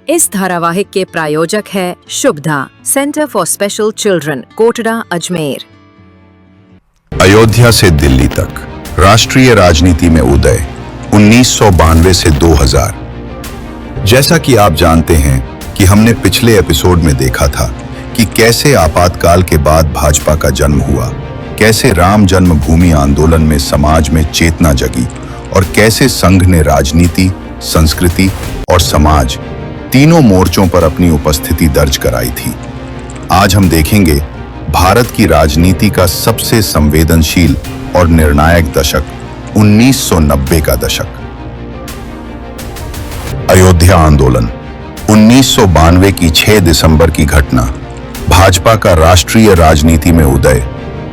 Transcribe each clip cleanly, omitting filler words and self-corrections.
इस धारावाहिक के प्रायोजक है Shubhda, centre for special children, Kotda, Ajmer. Ayodhya से दिल्ली तक राष्ट्रीय राजनीति में उदय 1992 से 2000। जैसा कि आप जानते हैं कि हमने पिछले एपिसोड में देखा था कि कैसे आपातकाल के बाद भाजपा का जन्म हुआ, कैसे राम जन्मभूमि आंदोलन में समाज में चेतना जगी और कैसे संघ ने राजनीति, संस्कृति और समाज तीनों मोर्चों पर अपनी उपस्थिति दर्ज कराई थी। आज हम देखेंगे भारत की राजनीति का सबसे संवेदनशील और निर्णायक दशक, 1990 का दशक। अयोध्या आंदोलन 1992 की 6 दिसंबर की घटना, भाजपा का राष्ट्रीय राजनीति में उदय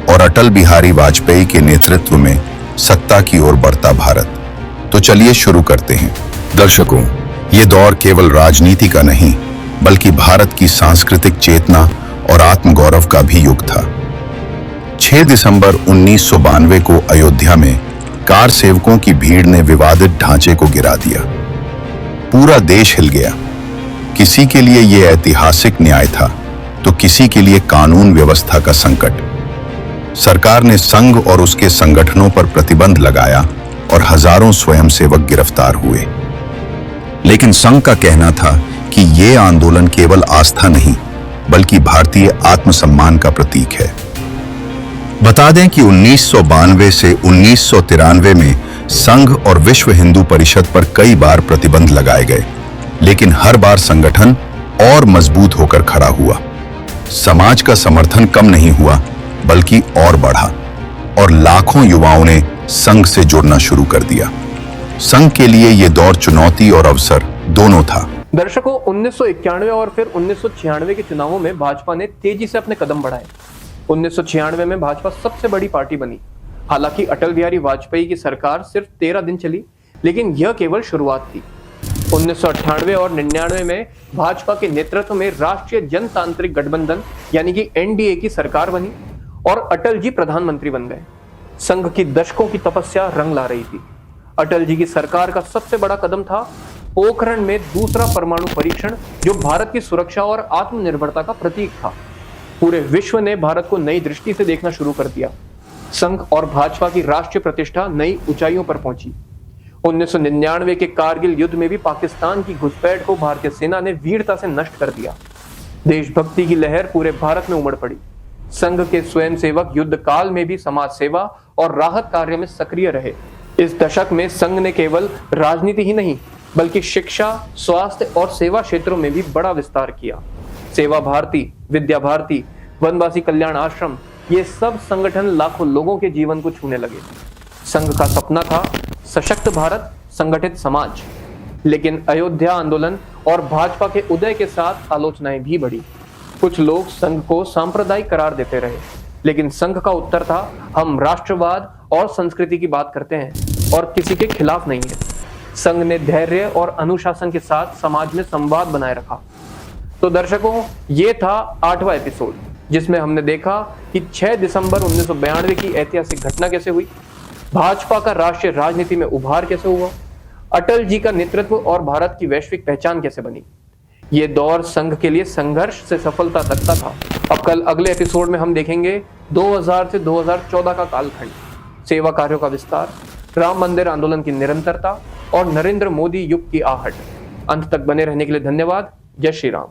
और अटल बिहारी वाजपेयी के नेतृत्व में सत्ता की ओर बढ़ता भारत। तो चलिए शुरू करते हैं। दर्शकों, ये दौर केवल राजनीति का नहीं बल्कि भारत की सांस्कृतिक चेतना और आत्मगौरव का भी युग था। 6 दिसंबर 1992 को अयोध्या में कार सेवकों की भीड़ ने विवादित ढांचे को गिरा दिया। पूरा देश हिल गया। किसी के लिए यह ऐतिहासिक न्याय था तो किसी के लिए कानून व्यवस्था का संकट। सरकार ने संघ और उसके संगठनों पर प्रतिबंध लगाया और हजारों स्वयंसेवक गिरफ्तार हुए। लेकिन संघ का कहना था कि यह आंदोलन केवल आस्था नहीं बल्कि भारतीय आत्मसम्मान का प्रतीक है। बता दें कि 1992 से 1993 में संघ और विश्व हिंदू परिषद पर कई बार प्रतिबंध लगाए गए, लेकिन हर बार संगठन और मजबूत होकर खड़ा हुआ। समाज का समर्थन कम नहीं हुआ बल्कि और बढ़ा और लाखों युवाओं ने संघ से जुड़ना शुरू कर दिया। संघ के लिए यह दौर चुनौती और अवसर दोनों था। दर्शकों, 1991 और फिर 1996 के चुनावों में भाजपा ने तेजी से अपने कदम बढ़ाए। 1996 में भाजपा सबसे बड़ी पार्टी बनी। हालांकि अटल बिहारी वाजपेयी की सरकार सिर्फ 13 दिन चली, लेकिन यह केवल शुरुआत थी। 1998 और 99 में भाजपा के नेतृत्व में राष्ट्रीय जनतांत्रिक गठबंधन यानी कि एनडीए की सरकार बनी और अटल जी प्रधानमंत्री बन गए। संघ की दशकों की तपस्या रंग ला रही थी। अटल जी की सरकार का सबसे बड़ा कदम था पोखरण में दूसरा परमाणु परीक्षण, जो भारत की सुरक्षा और आत्मनिर्भरता का प्रतीक था। पूरे विश्व ने भारत को नई दृष्टि से देखना शुरू कर दिया। संघ और भाजपा की राष्ट्रीय प्रतिष्ठा नई ऊंचाइयों पर पहुंची। 1999 के कारगिल युद्ध में भी पाकिस्तान की घुसपैठ को भारतीय सेना ने वीरता से नष्ट कर दिया। देशभक्ति की लहर पूरे भारत में उमड़ पड़ी। संघ के स्वयंसेवक युद्ध काल में भी समाज सेवा और राहत कार्य में सक्रिय रहे। इस दशक में संघ ने केवल राजनीति ही नहीं बल्कि शिक्षा, स्वास्थ्य और सेवा क्षेत्रों में भी बड़ा विस्तार किया। सेवा भारती, विद्या भारती, वनवासी कल्याण आश्रम, ये सब संगठन लाखों लोगों के जीवन को छूने लगे। संघ का सपना था सशक्त भारत, संगठित समाज। लेकिन अयोध्या आंदोलन और भाजपा के उदय के साथ आलोचनाएं भी बढ़ी। कुछ लोग संघ को सांप्रदायिक करार देते रहे, लेकिन संघ का उत्तर था, हम राष्ट्रवाद और संस्कृति की बात करते हैं और किसी के खिलाफ नहीं है। संघ ने धैर्य और अनुशासन के साथ समाज में संवाद बनाए रखा। तो दर्शकों, ये था 8वां एपिसोड, जिसमें हमने देखा कि 6 दिसंबर 1992 की ऐतिहासिक घटना कैसे हुई, भाजपा का राष्ट्रीय राजनीति में उभार कैसे हुआ, अटल जी का नेतृत्व और भारत की वैश्विक पहचान कैसे बनी। ये दौर संघ के लिए संघर्ष से सफलता तक का था। अब कल अगले एपिसोड में हम देखेंगे 2000 से 2014 का कालखंड, सेवा कार्यों का विस्तार, राम मंदिर आंदोलन की निरंतरता और नरेंद्र मोदी युग की आहट। अंत तक बने रहने के लिए धन्यवाद। जय श्री राम।